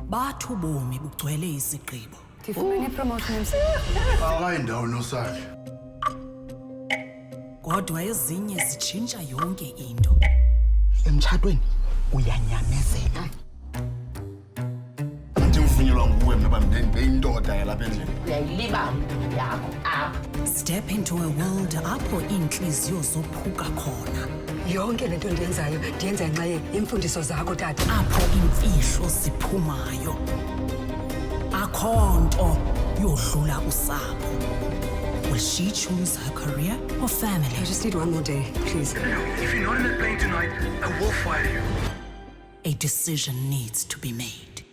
Bathi ubomi bugcwele izigqibo. Ndifumene ipromotion Akayindawo nosakhe. Kodwa ezinye zitshintsha yonke into. Emtshatweni uyanyamezela. Andivunyelwa nguwe mna beyindoda yalapha endlini. Uyayilibala yakho apha. Step into a world apho iintliziyo zophuka khona. yonke lento ndiyenzayo ndiyenza ngenxa yeemfundiso zakho tata. Apho imfihlo ziphumayo. Akho nto yodlula usapho. Will she choose her career or family? I just need one more day, please. If you're not in the plane tonight, I will fire you. A decision needs to be made.